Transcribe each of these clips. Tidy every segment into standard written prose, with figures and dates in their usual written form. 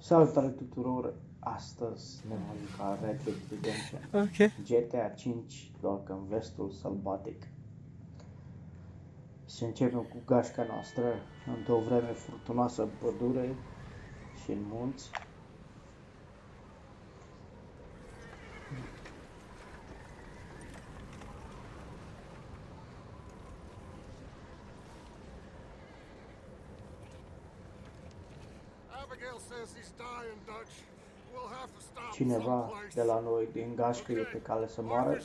Salutare tuturor! Astăzi ne vom juca Red Dead Redemption. GTA 5, doar că în vestul sălbatic. Și începem cu gașca noastră într-o vreme furtunoasă în pădure și în munți. Cineva de la noi din gașcă e pe cale să moară.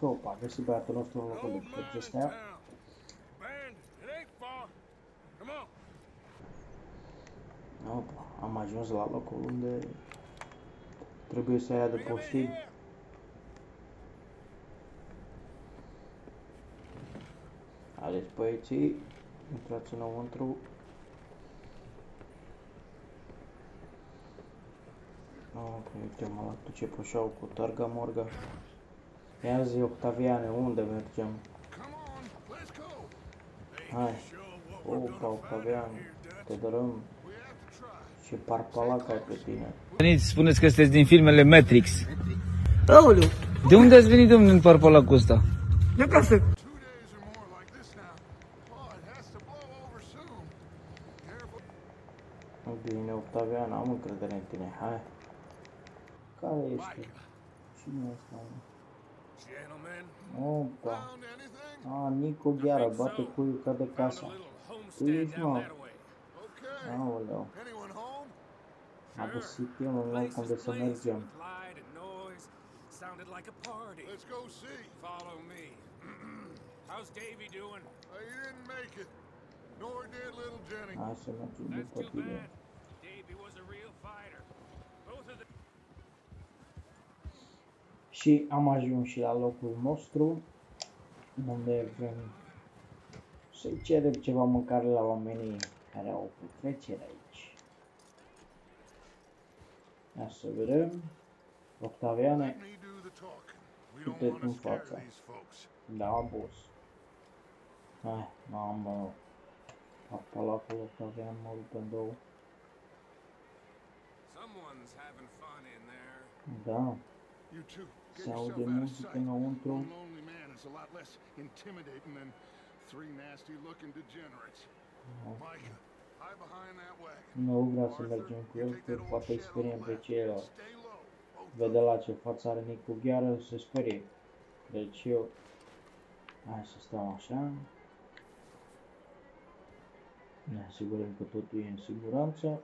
Opa, a găsit băiatul nostru în locul de povestea. Opa, am ajuns la locul unde trebuie să ia de poștii. Haideți băieții, intrați înăuntru. Ok, uite-mă la tu ce pușau cu targa morga. Ia zi, Octaviane, unde mergem? Hai, opa, Octaviane, te dărâm. Ce parpalac ai pe tine. Veniți, spuneți că sunteți din filmele Matrix. Aoleu! De unde ați venit, domnule, în parpalacul ăsta? De acasă! Bine, Octavian, am încredere în tine, hai. Care ești? Cine ăsta? Opa. Nico Gheara, bate cuiul ca de casa. Tu ești, mă. Aoleu. A găsit el un loc unde să mergem. Hai să mergem după tine. Și am ajuns și la locul nostru, unde vrem să-i cerem ceva mâncare la oamenii care au o petrecere aici. Ia să vedem. Octaviane, uite-te în fața. Da, boss. Hai, mamă. Parpalacul Octavian mă rupe în două. Da. Se aude muzică înăuntru. Nu vreau să mergem cu el, că poate îi speriem pe ceilalți. Vede la ce față are Nicu Gheară, se sperie. Deci eu... Hai să stăm așa. Ne asigurăm că totul e în siguranță.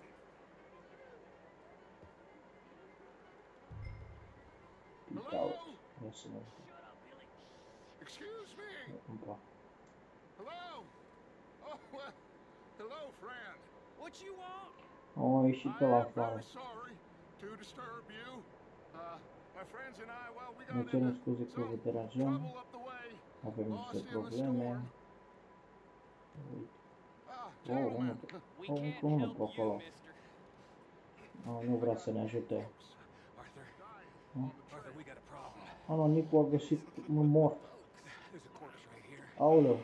Ia să mergem. Excuse me. Hello. Oh, well, hello, friend. What you want? O ieșit la afară. Sorry to disturb you. My friends and I, well, we Ne got cerem scuze că vă deranjăm. trouble up the way. Avem niște probleme. Încă unul pe acolo. Nu vrea să ne ajute. Nu, Nicu a găsit un mort. Aoleu.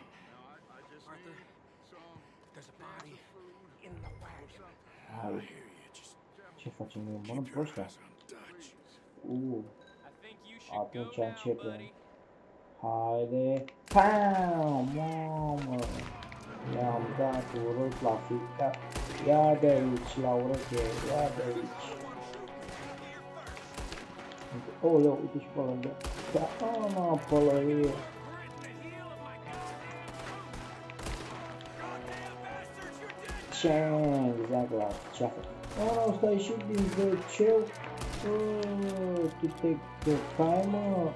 Hai. Ce facem noi? Mănânc pe ăștia? Atunci începem. Haide. Pam! Mamă! I-am dat urât la fica. Ia de aici, la ureche. Ia de aici. Oleu, uite și pe ăla. Da, pălărie. Ce? Exact la ceafă. Ăsta a ieșit din veceu. Tu te căcai, mă.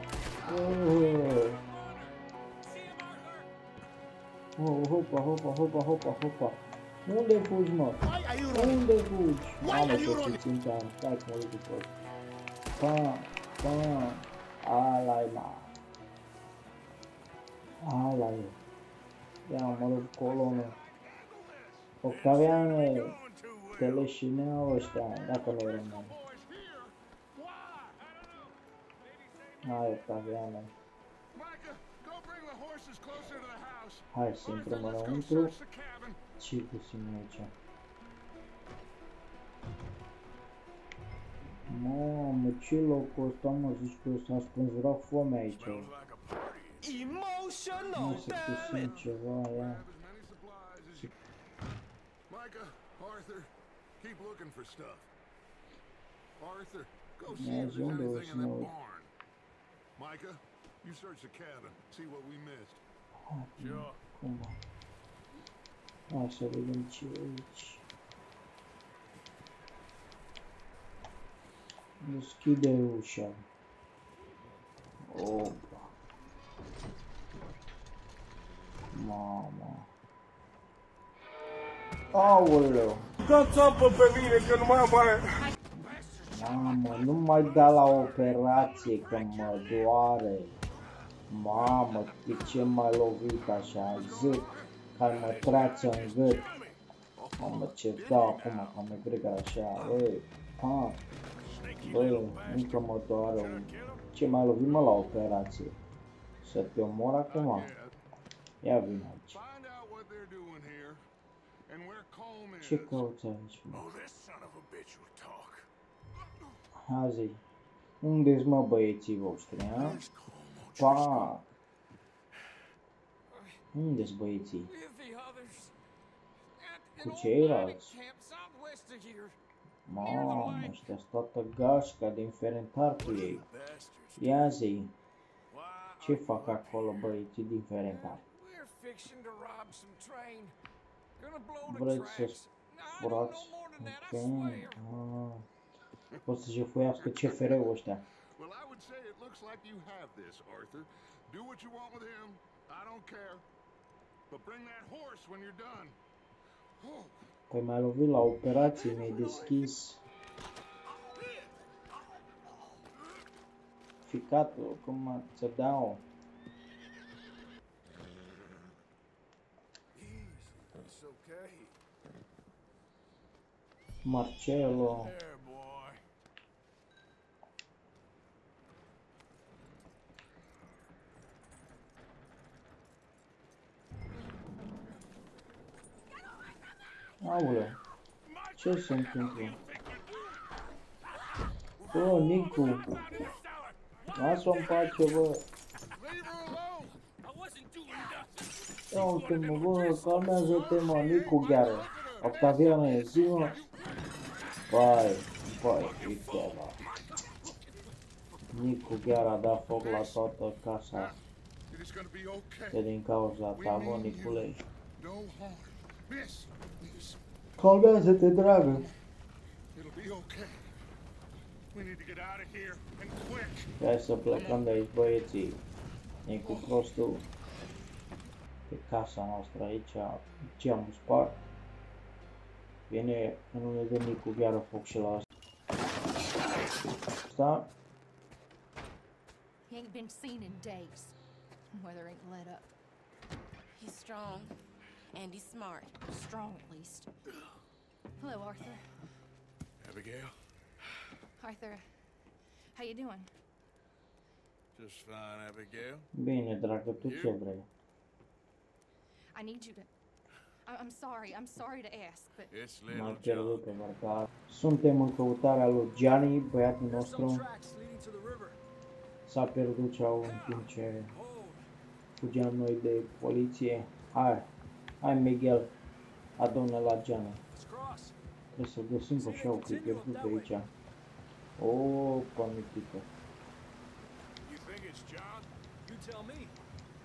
Hopa. Unde fugi, mă? Unde fugi? Mamă, ce ținteam. Stai că mă duc după. Pam. Ala-i, mă. Ala-i. Ia, mă duc colonă. Octaviane, te leșineau ăștia, dacă nu rămân. Hai, Octaviane. Hai să intrăm înăuntru. Ce găsim aici? Mamă, ce locul ăsta, mă, zici că s-a spânzurat foamea aici. Smells like a party. Nu să găsim ceva, ia. Grab as many supplies as you. Micah, Arthur, keep looking for stuff. Arthur, go see if there's unde o anything să in mă that uit? barn. Micah, you search the cabin, see what we missed. Sure. Cum? Hai să vedem ce e aici. Deschide ușa. Opa. Mama. Aoleu. Dați apă pe mine, că nu mai am aia. Mamă, nu mai da la operație că mă doare. Mamă, de ce m-a lovit așa? Zic că mă trață în gât. Mamă, ce dau acum că mă gregă așa. Băi, ha. Băi, încă mă doare. Ce m-a lovit mă la operație? Să te omor acum? Ia vin aici. Find out what they're doing here and where Colm is. Ce cauți aici, mă? Oh, this son of a bitch will talk. Hai zi. Unde-s mă băieții voștri, ha? Pa! Unde-s băieții? Cu ceilalți? Mamă, ăștia toată gașca din Ferentar cu ei. Ia zi. Ce fac acolo băieții din Ferentar? Vreți să furați? Ok. O să jefuiască CFR-ul ăștia. Well, I would say it looks like you have this, Arthur. Do what you want with him. I don't care. But bring that horse when you're done. Oh. Păi m-a lovit la operație, mi-ai deschis ficatul, cum să dau. It's okay. Marcelo. There, boy. Aoleu, ce se întâmplă? Bă, Nicu, lasă-o în pace, bă. Leave her alone. Ia uite-mă, bă, calmează-te, mă, Nicu gheară. Octaviane, zi-mă. Vai, uite, bă. Nicu gheară a dat foc la toată casa. It is gonna be okay. E din cauza ta, bă, Nicule. No harm. Miss. Calmează-te, dragă. It'll be okay. We need to get out of here and quick. Hai să plecăm de aici, băieții. Nicu prostul. Pe casa noastră aici, geamul spart. Vine în unde de Nicu gheară foc și la asta. Asta. He ain't been seen in days. Weather ain't let up. He's strong and he's smart. Strong, at least. Hello, Arthur. Abigail? Arthur, how you doing? Just fine, Abigail. Bine, dragă, tu ce vrei? I need you to... I'm sorry to ask, but It's M-ai little pierdut John. pe marcar. Suntem în căutarea lui Gianni, băiatul nostru. S-a pierdut ceau în timp ce fugeam noi de poliție. Hai Miguel, adu-ne la Gianni. Trebuie să găsim pe șau, că e pierdut pe aici. O, pămitică. You think it's John? You tell me.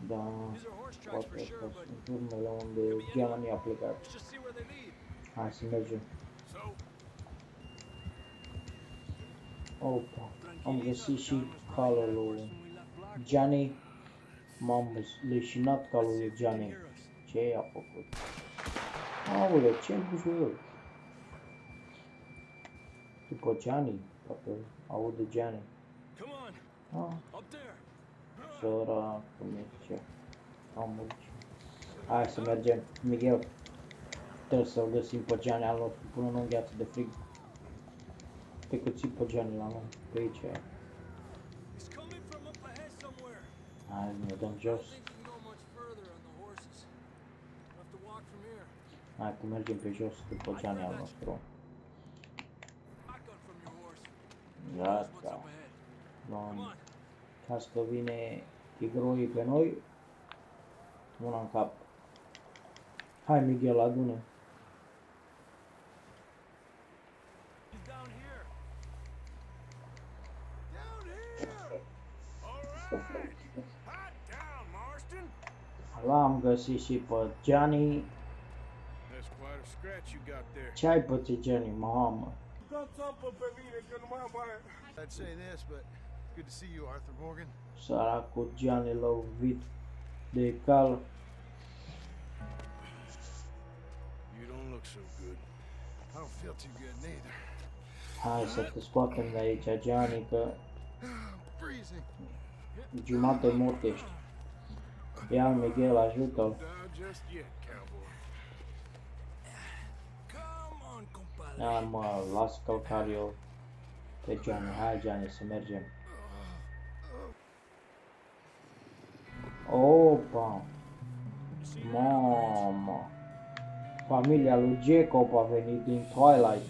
Da, These are horse tracks for poate sure, că but sunt urmele unde Gianni a plecat. let's just see where they lead. Hai să mergem. So, Opa, am găsit și calul lui Gianni. M-am leșinat calul lui Gianni. Ce i-a făcut? Aoleu, ce-mi pus el? După Gianni, poate aude Gianni. Come on, Ah, up there. săra, cum e ce? Am murit. Hai să mergem, Miguel. Trebuie să-l găsim pe Gianni al nostru până nu îngheață de frig. Pe cât ții pe Gianni la noi, pe aici. It's coming from up ahead somewhere. Hai, ne dăm I jos. don't think we can go much further on the horses. We'll have to walk from here. Hai că mergem pe jos după Gianni al nostru. Shotgun from your horse. What's Gata. up ahead? Luăm. Caz că vine tigroii pe noi. Una în cap. Hai Miguel, adună. He's down here. Down here! All right! Hot down, Marston! L-am găsit și pe Gianni. That's quite a scratch you got there. Ce ai pățit, Gianni, mamă? Dați apă pe mine că nu mai... I'd say this, but it's good to see you, Arthur Morgan. Săracul Gianni lovit de cal. You don't look so good. I don't feel too good neither. Hai să te scoatem de aici, Gianni, că I'm freezing. jumate mort ești. Ia, Miguel, ajută-l. Die just yet, cowboy. Come on, compadre. Ia, mă, las călcar eu pe Gianni. Hai, Gianni, să mergem. Opa! Mamă! Familia lui Jacob a venit din Twilight.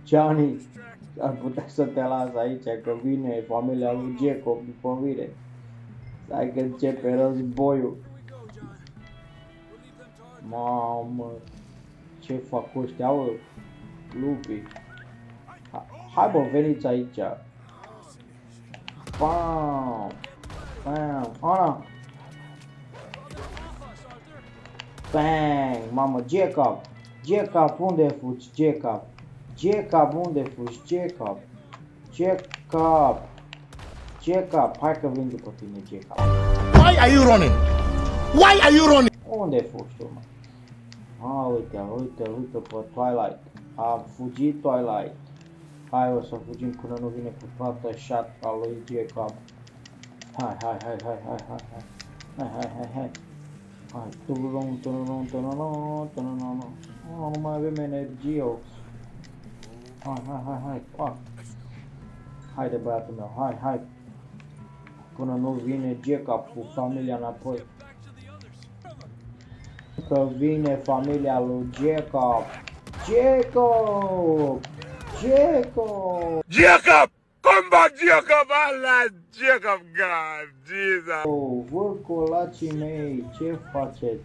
Gianni, ar putea să te las aici, că vine familia lui Jacob după mine. Stai că începe războiul. Here we go, John. We'll leave them to our Mamă, ce fac ăștia, bă? Lupii. Hai bă, veniți aici. Bam! Bam! Ana! Bang! Mamă, Jacob! Jacob, unde fugi, Jacob? Jacob, unde fugi, Jacob? Jacob! Jacob, hai că vin după tine, Jacob. Why are you running? Why are you running? Unde fugi tu, mă? Uite, uite pe Twilight. A fugit Twilight. Hai, o să fugim până nu vine cu toată șatca lui Jacob. Hai. Hai, nu mai avem energie. Hai. Haide, băiatul meu, hai. Până nu vine Jacob cu familia înapoi. Că vine familia lui Jacob. Jacob! Combat Jacob! Allah! Jacob, God! Jesus! Vă colacii mei, ce faceți?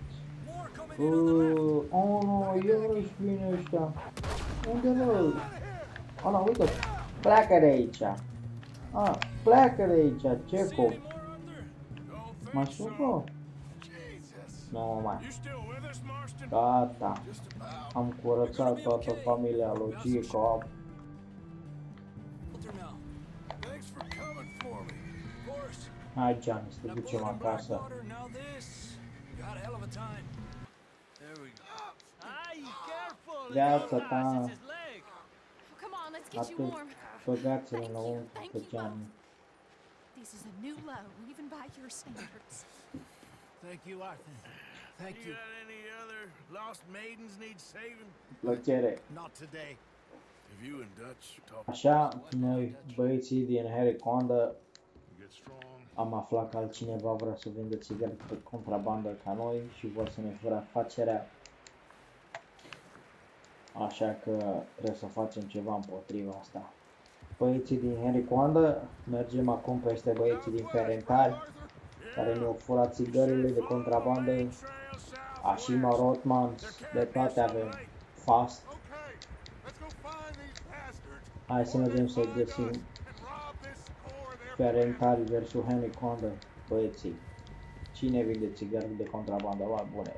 Nu, iarăși vine ăștia. Unde mă? Ana, uite, pleacă de aici. Pleacă de aici, Jacob. Mai sunt, bă? Nu mai. You still with us, Marston? Gata. Am curățat toată familia lui Jacob. shelter now. Thanks for coming for me. Of course. Hai, Gianni, să te Now ducem going to acasă. Blackwater, now this. You got a hell of a time. There we go. Hey, careful. Viața ta, His leg. Come on, let's get you atât, warm. băgați-l înăuntru Thank pe you, Gianni. This is a new low, even by your standards. Thank you, Arthur. Thank You you. got any other lost maidens need saving? Plăcere. Not today. If you and Dutch talk, Așa, noi, băieții din Harry Conda, Get strong. am aflat că altcineva vrea să vândă țigări pe contrabandă ca noi și vor să ne fură afacerea. Așa că trebuie să facem ceva împotriva asta. Băieții din Harry Conda, mergem acum peste băieții din Ferentari, care ne-au furat țigările de contrabandă. Ashima Rothmans, de toate avem. Fast. Okay, let's go find these bastards Hai să mergem să găsim and rob this score there. Ferentari vs. Henry Conda, băieții. Cine vinde țigări de contrabandă? Oa, bune.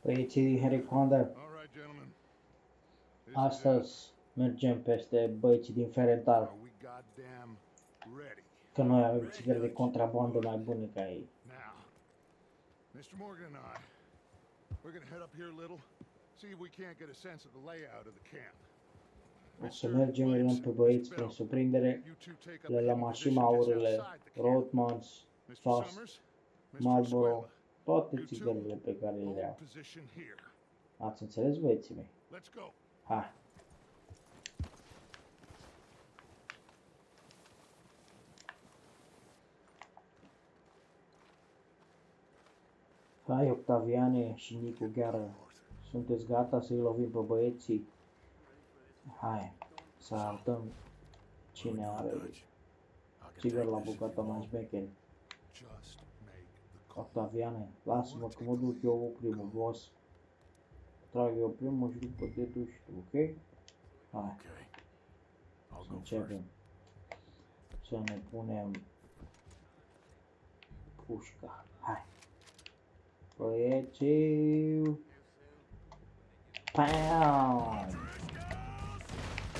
Băieții din Henry Conda, All right, gentlemen. This is it. astăzi mergem peste băieții din Ferentari, Are we goddamn ready? că noi avem țigări de contrabandă mai bune ca ei. Now, Mr. Morgan and I, we're gonna head up here a little, see if we can't get a sense of the layout of the camp. O să mergem, îi luăm pe băieți prin surprindere, You two take up le a luăm hidden Ashima position just aurile, outside the camp. Rothmans, Mr. Fast, Summers, Mr. Marlboro, Escuela, toate you two țigările pe care le hold iau. position here. Ați înțeles, băieții mei? Let's go. Hai! Hai, Octaviane și Nicu Gheară, sunteți gata să-i lovim pe băieții? Hai, să arătăm cine are țigări la bucata mai șmecheri. Octaviane, lasă-mă că mă duc eu primul, boss. Trag eu primul și după te duci tu, ok? Hai, să începem. Să ne punem pușca. Hai. Băieții. Pam!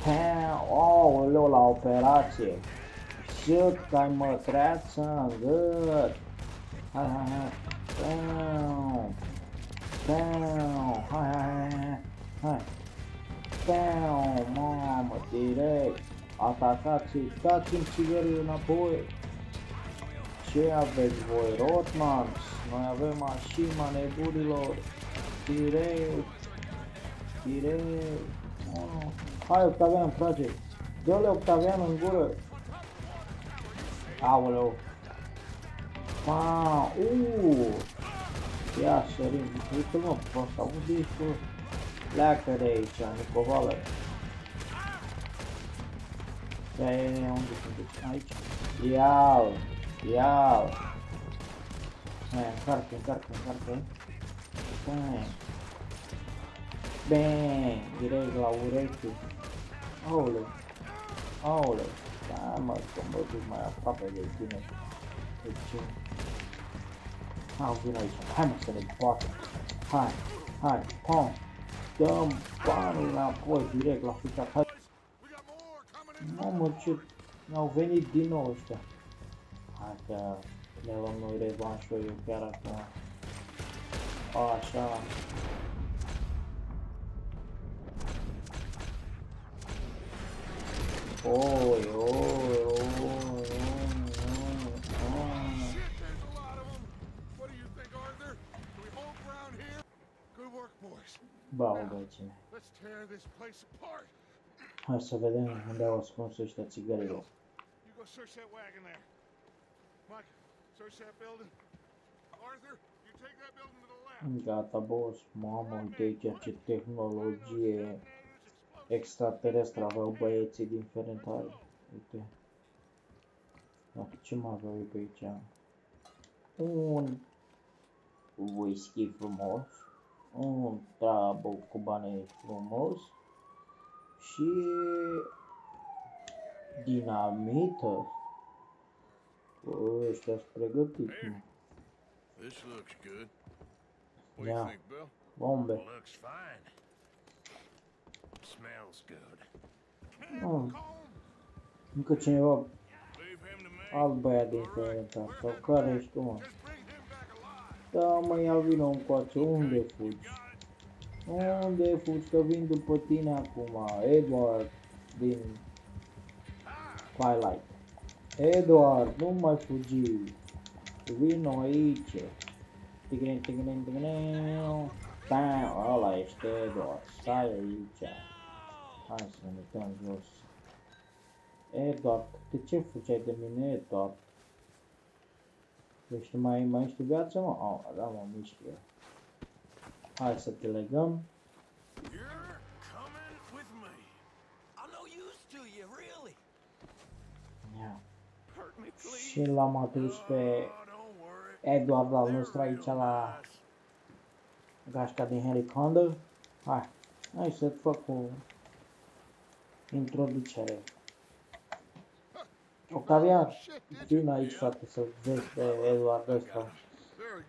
Pam! Aoleu, la operație. Șut-ai mătreață în gât. Hai, hai, hai. Pam! Pam! Hai, hai, hai, hai. Pam! Mamă, direct. Atacați-i, dați-mi țigării înapoi. Ce aveți voi, Rotmans? Noi avem mașina nebunilor. Direct. Direct. Oh. Hai, Octavian, trage. Dă-le, Octavian, în gură. Aoleu. Ma, ia sărim. Uite, mă, prost, auzi ești tu? Pleacă de aici, Nicovală. Ia, unde sunteți? Aici. Ia-l. Ia-l. Hai, încarcă. Bang. Bang. Direct la ureche. Aoleu. Da, mă, că mă duc mai aproape de tine. De ce? Hai, vin aici. Hai, mă, să ne bată. Hai, pom. Dăm banul înapoi, direct la ficat. Hai. Mamă, ce... Au venit din nou ăștia. Hai că ne luăm noi revanșul, eu chiar acum. Așa. Oi. Bravo, băieține. Hai să vedem unde au ascuns ăștia țigările. Gata, boss. Mamă, uite aici ce tehnologie extraterestră aveau băieții din Ferentari. Uite. Dacă ce mai aveau pe aici? Un whisky frumos. Un trabuc cu bani frumos. Și dinamită. Ăștia-s pregătiți, mă. Ia, bombe. Încă cineva, alt băiat din Ferentari, sau care ești tu, mă? Da, mă, ia vină încoace, unde fugi? Unde fugi, că vin după tine acum, Edward din Twilight. Edward, nu mai fugi, vino aici. Tigrin. Bam, ăla ești Edward, stai aici. Hai să ne dăm jos. Edward, de ce fugeai de mine, Edward? Ești mai ești viață, mă? Oh, da, mă, mișcă. Hai să te legăm. Ia. Și l-am adus pe Edward al nostru aici la gașca din Henry Condor. Hai să-ți fac o introducere. Octavian, vin aici, frate, să vezi pe Edward ăsta.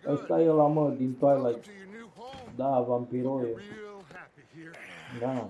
Ăsta e ăla, mă, din Twilight. Da, vampiroiul. Da.